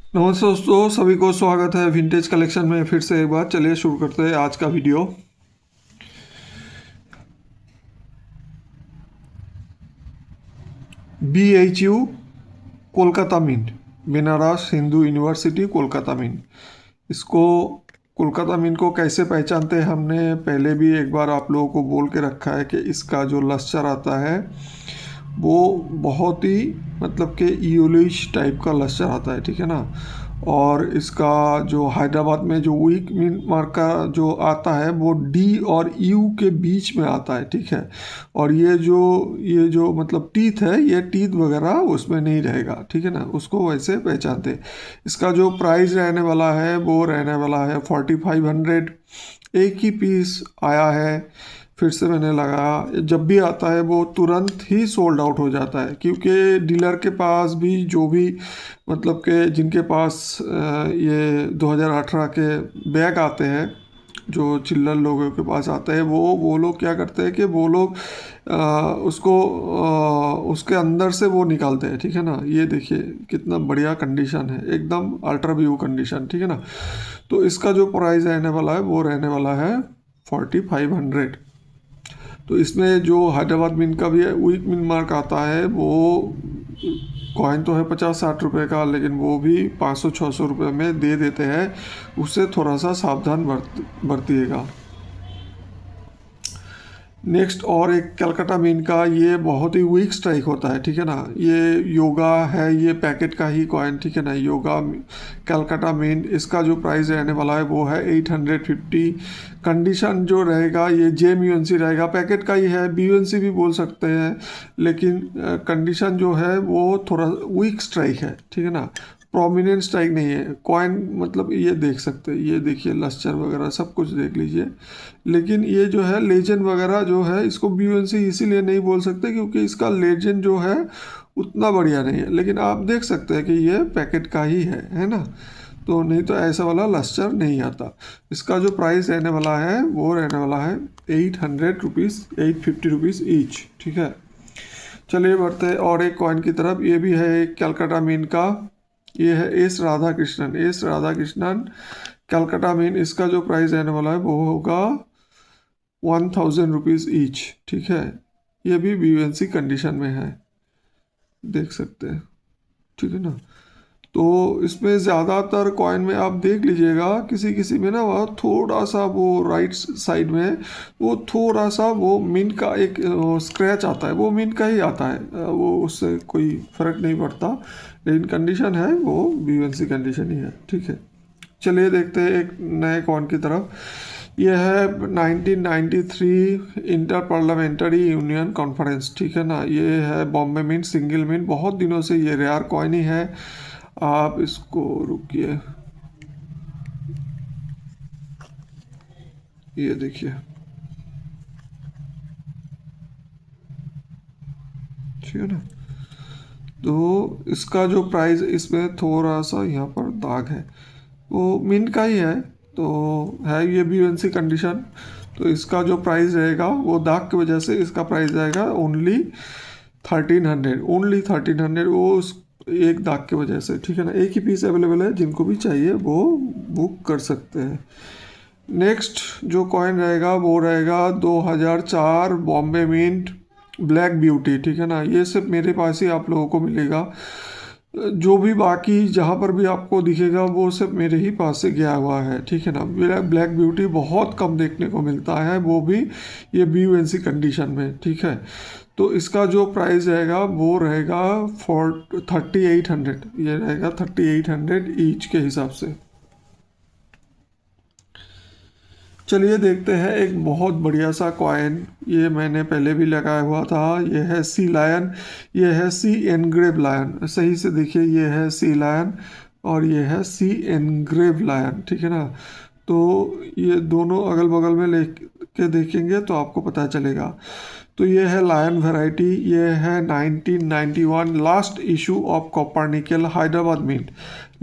नमस्ते दोस्तों, सभी को स्वागत है विंटेज कलेक्शन में। फिर से एक बार चलिए शुरू करते हैं आज का video. BHU Kolkata mint, Banaras Hindu university Kolkata mint. इसको कोलकाता मिंट को कैसे पहचानते हैं, हमने पहले भी एक बार आप लोगों को बोल के रखा है कि इसका जो लश्चर आता है वो बहुत ही मतलब कि यूलिश टाइप का लश्चर आता है, ठीक है ना। और इसका जो हैदराबाद में जो वीक मिंट मार्क का जो आता है वो डी और यू के बीच में आता है, ठीक है। और ये जो मतलब टीथ है, ये टीथ वगैरह उसमें नहीं रहेगा, ठीक है ना। उसको वैसे पहचानते हैं। इसका जो प्राइस रहने वाला है वो रहने वाला है 4500। एक ही पीस आया है, फिर से मैंने लगाया। जब भी आता है वो तुरंत ही सोल्ड आउट हो जाता है, क्योंकि डीलर के पास भी जो भी मतलब कि जिनके पास ये 2018 के बैग आते हैं, जो चिल्लर लोगों के पास आते हैं, वो लोग क्या करते हैं कि वो लोग उसके अंदर से वो निकालते हैं, ठीक है ना। ये देखिए कितना बढ़िया कंडीशन है, एकदम अल्ट्रा व्यू कंडीशन, ठीक है ना। तो इसका जो प्राइस रहने वाला है वो रहने वाला है 4500। तो इसमें जो हैदराबाद मिंट का भी है, वीक मिंट मार्क आता है, वो कॉइन तो है 50-60 रुपए का, लेकिन वो भी 500-600 रुपये में दे देते हैं। उससे थोड़ा सा सावधान बरतिएगा। नेक्स्ट और एक कलकत्ता मीन का, ये बहुत ही वीक स्ट्राइक होता है, ठीक है ना। ये योगा है, ये पैकेट का ही कॉइन, ठीक है ना। योगा कलकत्ता मीन, इसका जो प्राइस रहने वाला है वो है 850। कंडीशन जो रहेगा ये JMUNC रहेगा, पैकेट का ही है, BUNC भी बोल सकते हैं, लेकिन कंडीशन जो है वो थोड़ा वीक स्ट्राइक है, ठीक है ना। प्रोमिनेंट स्ट्राइक नहीं है कॉइन, मतलब ये देख सकते हैं, ये देखिए लस्चर वगैरह सब कुछ देख लीजिए। लेकिन ये जो है लेजेंड वगैरह जो है, इसको BUNC इसीलिए नहीं बोल सकते क्योंकि इसका लेजेंड जो है उतना बढ़िया नहीं है, लेकिन आप देख सकते हैं कि ये पैकेट का ही है ना। तो नहीं तो ऐसा वाला लस्चर नहीं आता। इसका जो प्राइस रहने वाला है वो रहने वाला है 800 रुपीज़, 850 रुपीज़ ईच, ठीक है। चलिए बढ़ते हैं और एक कॉइन की तरफ। ये भी है एक कलकत्ता मीन का, ये है S Radha Krishnan, S Radha Krishnan Calcutta mean. इसका जो प्राइस रहने वाला है वो होगा 1000 रुपीज़ ईच, ठीक है। ये भी BUNC कंडीशन में है, देख सकते हैं, ठीक है ना। तो इसमें ज़्यादातर कॉइन में आप देख लीजिएगा, किसी किसी में ना वो थोड़ा सा वो राइट साइड में वो थोड़ा सा वो मिंट का एक स्क्रैच आता है, वो मिंट का ही आता है, वो उससे कोई फ़र्क नहीं पड़ता, लेकिन कंडीशन है वो BUNC कंडीशन ही है, ठीक है। चलिए देखते हैं एक नए कॉइन की तरफ। यह है 1993 इंटर पार्लियामेंट्री यूनियन कॉन्फ्रेंस, ठीक है ना। ये है बॉम्बे मिंट, सिंगल मिंट, बहुत दिनों से ये रेयर कॉइन ही है। आप इसको रुकिए, ये देखिए, ठीक है ना। तो इसका जो प्राइस, इसमें थोड़ा सा यहाँ पर दाग है, वो मिंट का ही है, तो है ये BUNC कंडीशन। तो इसका जो प्राइस रहेगा वो दाग की वजह से इसका प्राइस रहेगा ओनली 1300, ओनली 1300, वो उस एक दाग की वजह से, ठीक है ना। एक ही पीस अवेलेबल है, जिनको भी चाहिए वो बुक कर सकते हैं। नेक्स्ट जो कॉइन रहेगा वो रहेगा 2004 बॉम्बे मिंट ब्लैक ब्यूटी, ठीक है ना। ये सिर्फ मेरे पास ही आप लोगों को मिलेगा, जो भी बाकी जहाँ पर भी आपको दिखेगा वो सब मेरे ही पास से गया हुआ है, ठीक है ना। ब्लैक ब्यूटी बहुत कम देखने को मिलता है, वो भी ये BUNC कंडीशन में, ठीक है। तो इसका जो प्राइस रहेगा वो रहेगा 3800, ये रहेगा 3800 ईच के हिसाब से। चलिए देखते हैं एक बहुत बढ़िया सा कॉइन, ये मैंने पहले भी लगाया हुआ था। ये है सी लायन, ये है सी एनग्रेव लायन, सही से देखिए, ये है सी लायन और ये है सी एनग्रेव लायन, ठीक है ना। तो ये दोनों अगल बगल में ले के देखेंगे तो आपको पता चलेगा। तो ये है लायन वैरायटी, ये है 1991 last issue of copper nickel Hyderabad mint,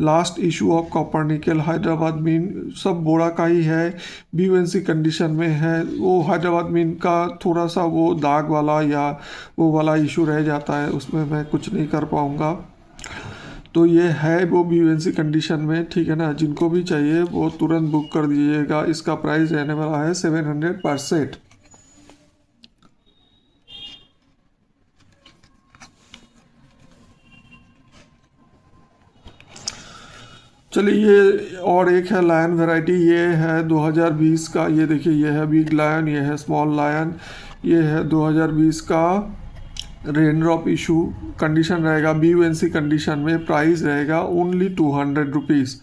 last issue of copper nickel Hyderabad mint, सब बोरा का ही है, BUNC कंडीशन में है। वो हैदराबाद मिंट का थोड़ा सा वो दाग वाला या वो वाला इशू रह जाता है, उसमें मैं कुछ नहीं कर पाऊँगा। तो ये है वो BUNC कंडीशन में, ठीक है ना। जिनको भी चाहिए वो तुरंत बुक कर दीजिएगा। इसका प्राइस रहने वाला है 700 पर सेट। चलिए ये और एक है लायन वैरायटी, ये है 2020 का। ये देखिए, ये है बिग लायन, ये है स्मॉल लायन, ये है 2020 का रेन ड्रॉप इशू। कंडीशन रहेगा BUNC कंडीशन में। प्राइस रहेगा ओनली 200 रुपीज़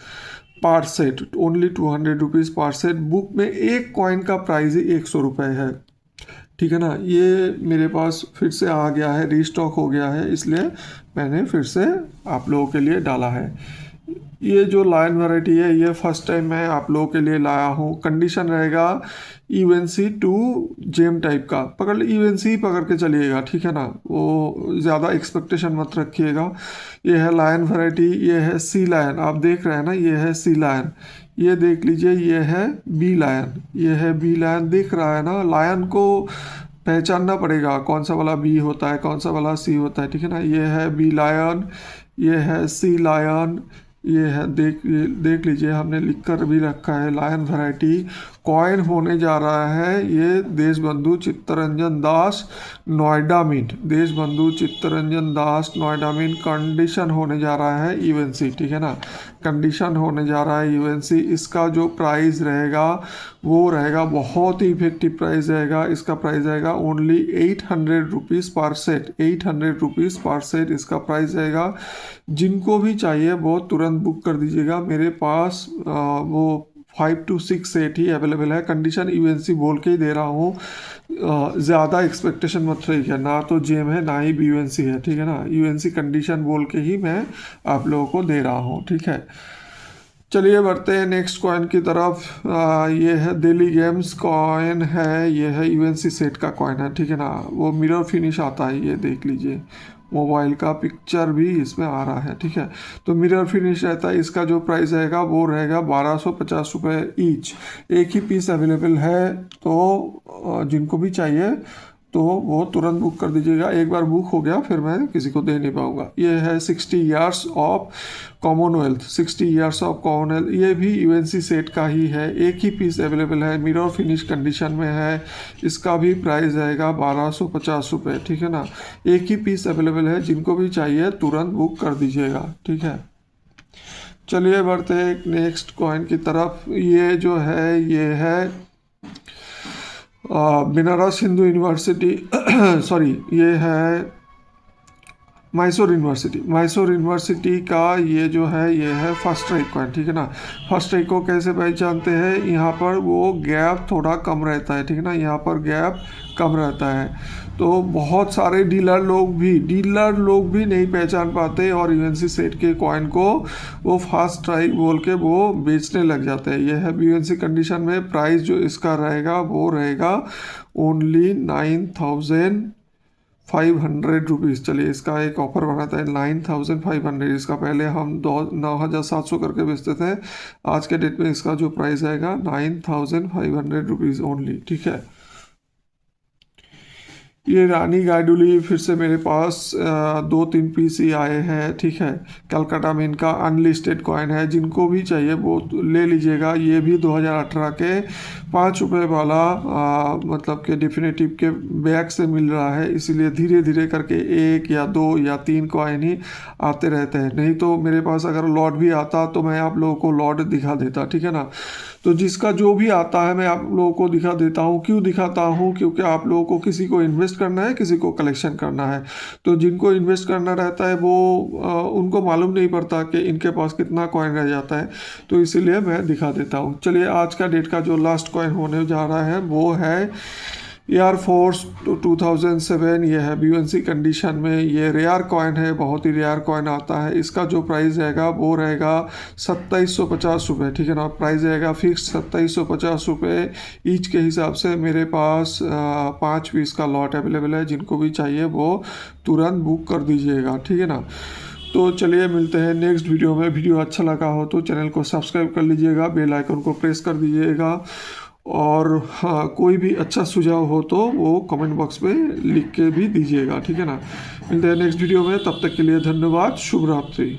पर सेट, ओनली 200 रुपीज़ पर सेट। बुक में एक कॉइन का प्राइस ही 100 रुपये है, ठीक है ना। ये मेरे पास फिर से आ गया है, रीस्टॉक हो गया है, इसलिए मैंने फिर से आप लोगों के लिए डाला है। ये जो लायन वैरायटी है ये फर्स्ट टाइम मैं आप लोगों के लिए लाया हूँ। कंडीशन रहेगा UNC 2 जेम टाइप का। पकड़ UNC ही पकड़ के चलिएगा, ठीक है ना। वो ज़्यादा एक्सपेक्टेशन मत रखिएगा। ये है लायन वैरायटी, ये है सी लायन, आप देख रहे हैं ना, ये है सी लायन। ये देख लीजिए, ये है बी लायन, ये है बी लायन, दिख रहा है ना। लायन को पहचानना पड़ेगा, कौन सा वाला बी होता है, कौन सा वाला सी होता है, ठीक है ना। ये है बी लायन, ये है सी लायन, ये है देख लीजिए, हमने लिख कर भी रखा है लायन वैरायटी। कॉइन होने जा रहा है ये Deshbandhu Chittaranjan Das Noida mint, Deshbandhu Chittaranjan Das Noida mint. Condition होने जा रहा है UNC, ठीक है ना। कंडीशन होने जा रहा है UNC। इसका जो प्राइस रहेगा वो रहेगा बहुत ही इफेक्टिव प्राइस रहेगा। इसका प्राइस रहेगा ओनली 800 रुपीज़ पर सेट, 800 रुपीज़ पर सेट इसका प्राइस रहेगा। जिनको भी चाहिए वो तुरंत बुक कर दीजिएगा। मेरे पास वो 5 to 6 सेट ही अवेलेबल है। कंडीशन UNC बोल के ही दे रहा हूँ, ज़्यादा एक्सपेक्टेशन मत रखिए। ना तो जेम है ना ही BUNC है, ठीक है ना। UNC कंडीशन बोल के ही मैं आप लोगों को दे रहा हूँ, ठीक है। चलिए बढ़ते हैं नेक्स्ट कॉइन की तरफ। ये है दिल्ली गेम्स कॉइन है, ये है UNC सेट का कॉइन है, ठीक है ना। वो मिरर फिनिश आता है, ये देख लीजिए, मोबाइल का पिक्चर भी इसमें आ रहा है, ठीक है। तो मिरर फिनिश रहता है। इसका जो प्राइस रहेगा वो रहेगा 1250 रुपये ईच। एक ही पीस अवेलेबल है, तो जिनको भी चाहिए तो वो तुरंत बुक कर दीजिएगा। एक बार बुक हो गया फिर मैं किसी को दे नहीं पाऊँगा। ये है 60 years of Commonwealth, 60 years of Commonwealth, ये भी UNC सेट का ही है। एक ही पीस अवेलेबल है, मिरर फिनिश कंडीशन में है। इसका भी प्राइस रहेगा 1250 रुपये, ठीक है ना। एक ही पीस अवेलेबल है, जिनको भी चाहिए तुरंत बुक कर दीजिएगा, ठीक है। चलिए बढ़ते हैं नेक्स्ट कॉइन की तरफ। ये जो है ये है बनारस हिंदू यूनिवर्सिटी सॉरी, ये है मैसूर यूनिवर्सिटी, मैसूर यूनिवर्सिटी का ये जो है ये है फर्स्ट रैंक कॉइन, ठीक है ना। फर्स्ट रैंक को कैसे पहचानते हैं, यहाँ पर वो गैप थोड़ा कम रहता है, ठीक है ना। यहाँ पर गैप कम रहता है, तो बहुत सारे डीलर लोग भी नहीं पहचान पाते और UNC सेट के कॉइन को वो फास्ट स्ट्राइक बोल के वो बेचने लग जाते हैं। यह है BUNC कंडीशन में। प्राइस जो इसका रहेगा वो रहेगा ओनली 9500 रुपीज़। चलिए इसका एक ऑफर बनाता है 9500। इसका पहले हम 9700 करके बेचते थे, आज के डेट में इसका जो प्राइस आएगा 9500 रुपीज़ ओनली, ठीक है। ये रानी गाइडुली फिर से मेरे पास 2-3 पीस ही आए हैं, ठीक है। कलकत्ता में इनका अनलिस्टेड कॉइन है, जिनको भी चाहिए वो ले लीजिएगा। ये भी 2018 के 5 रुपये वाला मतलब कि डेफिनेटिव के बैग से मिल रहा है, इसीलिए धीरे धीरे करके 1 या 2 या 3 कॉइन ही आते रहते हैं। नहीं तो मेरे पास अगर लॉट भी आता तो मैं आप लोगों को लॉट दिखा देता, ठीक है ना। तो जिसका जो भी आता है मैं आप लोगों को दिखा देता हूँ। क्यों दिखाता हूँ, क्योंकि आप लोगों को किसी को इन्वेस्ट करना है, किसी को कलेक्शन करना है। तो जिनको इन्वेस्ट करना रहता है वो उनको मालूम नहीं पड़ता कि इनके पास कितना कॉइन रह जाता है, तो इसीलिए मैं दिखा देता हूँ। चलिए आज का डेट का जो लास्ट कॉइन होने जा रहा है वो है एयरफोर्स 2007। ये है BUNC कंडीशन में। ये रेयर कॉइन है, बहुत ही रेयर कॉइन आता है। इसका जो प्राइस रहेगा वो रहेगा 2750 रुपये, ठीक है ना। प्राइस रहेगा फिक्स 2750 रुपये ईच के हिसाब से। मेरे पास 5 पीस का लॉट अवेलेबल है, जिनको भी चाहिए वो तुरंत बुक कर दीजिएगा, ठीक है ना। तो चलिए मिलते हैं नेक्स्ट वीडियो में। वीडियो अच्छा लगा हो तो चैनल को सब्सक्राइब कर लीजिएगा, बेल आइकन को प्रेस कर दीजिएगा, और हाँ कोई भी अच्छा सुझाव हो तो वो कमेंट बॉक्स में लिख के भी दीजिएगा, ठीक है ना। मिलते हैं नेक्स्ट वीडियो में, तब तक के लिए धन्यवाद। शुभ रात्रि।